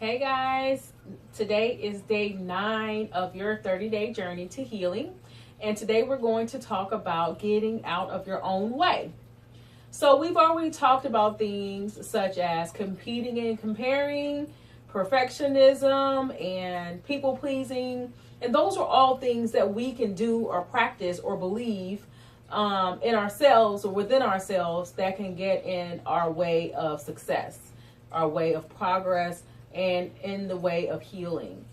Hey guys, today is day 9 of your 30-day journey to healing. And today we're going to talk about getting out of your own way. So we've already talked about things such as competing and comparing, perfectionism, and people pleasing. And those are all things that we can do or practice or believe in ourselves or within ourselves that can get in our way of success, our way of progress, and in the way of healing.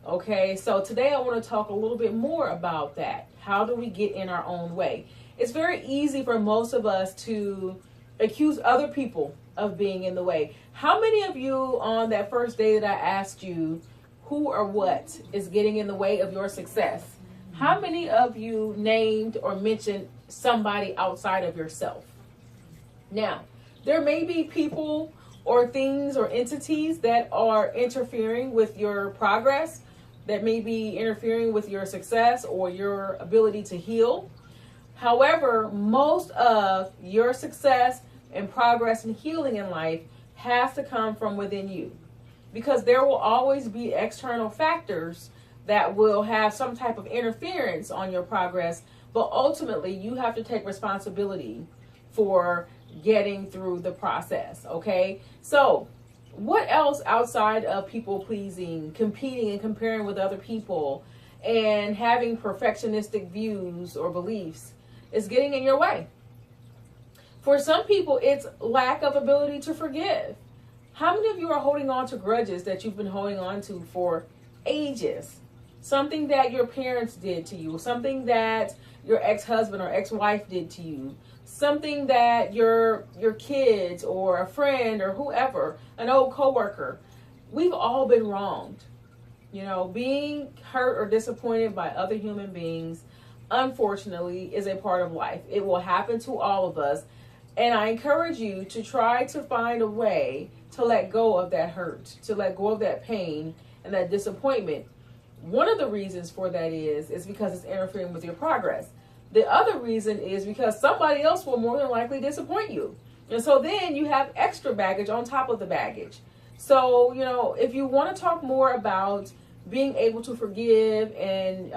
Okay, so today I want to talk a little bit more about that. How do we get in our own way? It's very easy for most of us to accuse other people of being in the way. How many of you on that first day that I asked you who or what is getting in the way of your success, how many of you named or mentioned somebody outside of yourself? Now, there may be people or things or entities that are interfering with your progress, that may be interfering with your success or your ability to heal. However, most of your success and progress and healing in life has to come from within you, because there will always be external factors that will have some type of interference on your progress, but ultimately you have to take responsibility for getting through the process. Okay, so what else outside of people pleasing, competing and comparing with other people, and having perfectionistic views or beliefs is getting in your way? For some people, it's lack of ability to forgive. How many of you are holding on to grudges that you've been holding on to for ages? Something that your parents did to you, something that your ex-husband or ex-wife did to you, something that your kids or a friend or whoever, an old coworker. We've all been wronged. You know, being hurt or disappointed by other human beings, unfortunately, is a part of life. It will happen to all of us. And I encourage you to try to find a way to let go of that hurt, to let go of that pain and that disappointment. One of the reasons for that is because it's interfering with your progress. The other reason is because somebody else will more than likely disappoint you. And so then you have extra baggage on top of the baggage. So, you know, if you want to talk more about being able to forgive and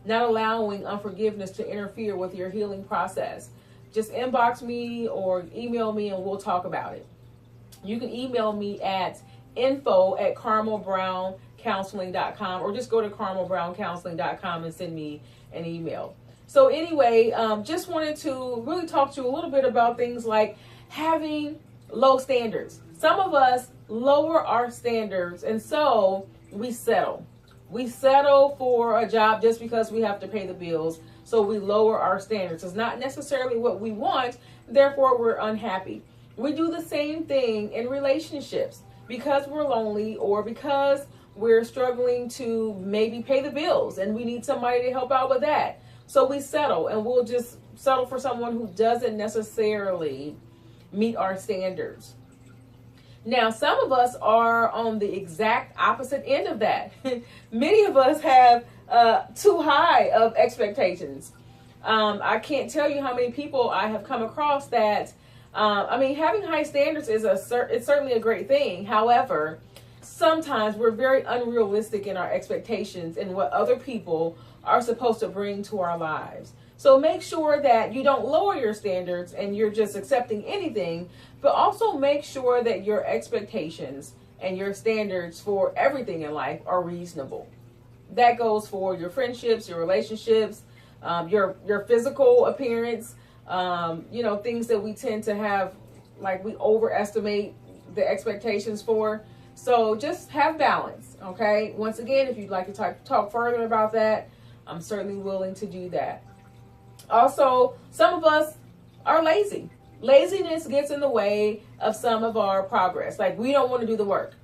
not allowing unforgiveness to interfere with your healing process, just inbox me or email me and we'll talk about it. You can email me at info@carmelbrowncounseling.com or just go to carmelbrowncounseling.com and send me an email. So anyway, just wanted to really talk to you a little bit about things like having low standards. Some of us lower our standards, and so we settle. We settle for a job just because we have to pay the bills, so we lower our standards. It's not necessarily what we want, therefore we're unhappy. We do the same thing in relationships because we're lonely or because we're struggling to maybe pay the bills and we need somebody to help out with that. So we settle, and we'll just settle for someone who doesn't necessarily meet our standards. Now, some of us are on the exact opposite end of that. Many of us have too high of expectations. I can't tell you how many people I have come across that, having high standards is it's certainly a great thing. However, sometimes we're very unrealistic in our expectations and what other people are supposed to bring to our lives. So make sure that you don't lower your standards and you're just accepting anything, but also make sure that your expectations and your standards for everything in life are reasonable. That goes for your friendships, your relationships, your physical appearance, things that we tend to have, like we overestimate the expectations for. So just have balance, okay? Once again, if you'd like to talk further about that, I'm certainly willing to do that. Also, some of us are lazy. Laziness gets in the way of some of our progress. Like, we don't want to do the work.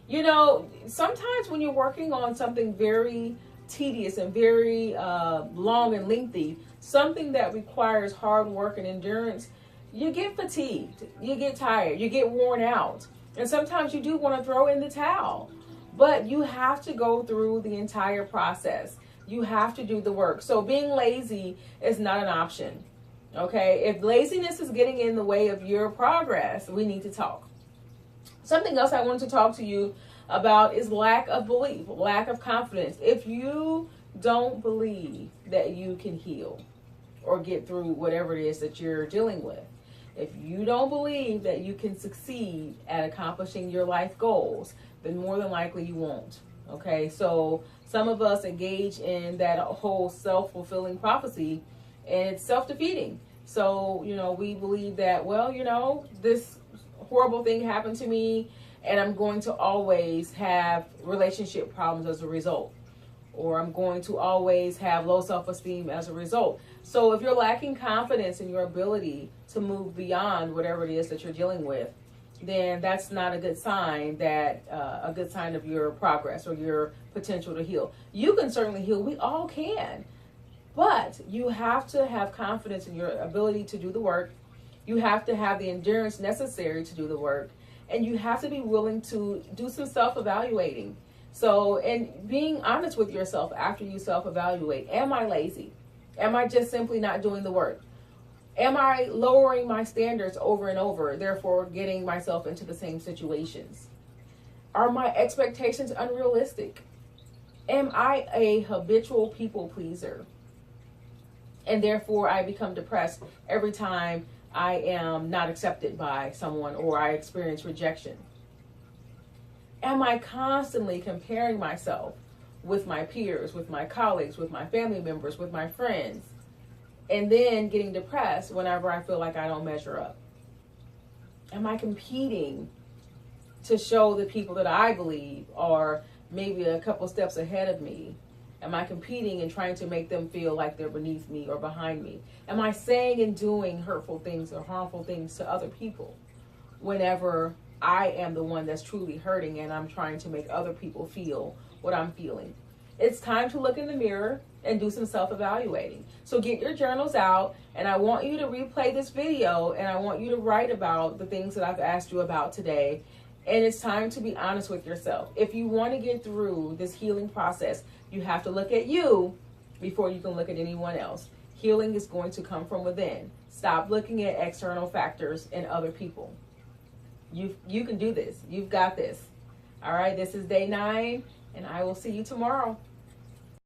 You know, sometimes when you're working on something very tedious and very long and lengthy, something that requires hard work and endurance, you get fatigued, you get tired, you get worn out. And sometimes you do want to throw in the towel. But you have to go through the entire process. You have to do the work. So being lazy is not an option. Okay? If laziness is getting in the way of your progress, we need to talk. Something else I wanted to talk to you about is lack of belief, lack of confidence. If you don't believe that you can heal or get through whatever it is that you're dealing with, if you don't believe that you can succeed at accomplishing your life goals, then more than likely you won't. Okay, so some of us engage in that whole self-fulfilling prophecy, and it's self-defeating. So, we believe that, well, this horrible thing happened to me, and I'm going to always have relationship problems as a result. Or I'm going to always have low self-esteem as a result. So if you're lacking confidence in your ability to move beyond whatever it is that you're dealing with, then that's not a good sign of your progress or your potential to heal. You can certainly heal. We all can. But you have to have confidence in your ability to do the work. You have to have the endurance necessary to do the work. And you have to be willing to do some self-evaluating. So, and being honest with yourself after you self-evaluate. Am I lazy? Am I just simply not doing the work? Am I lowering my standards over and over, therefore getting myself into the same situations? Are my expectations unrealistic? Am I a habitual people pleaser? And therefore I become depressed every time I am not accepted by someone or I experience rejection? Am I constantly comparing myself with my peers, with my colleagues, with my family members, with my friends, and then getting depressed whenever I feel like I don't measure up? Am I competing to show the people that I believe are maybe a couple steps ahead of me? Am I competing and trying to make them feel like they're beneath me or behind me? Am I saying and doing hurtful things or harmful things to other people whenever I am the one that's truly hurting and I'm trying to make other people feel what I'm feeling? It's time to look in the mirror and do some self-evaluating. So get your journals out, and I want you to replay this video, and I want you to write about the things that I've asked you about today. And it's time to be honest with yourself. If you want to get through this healing process, you have to look at you before you can look at anyone else. Healing is going to come from within. Stop looking at external factors and other people. You can do this. You've got this. All right, this is day 9, and I will see you tomorrow.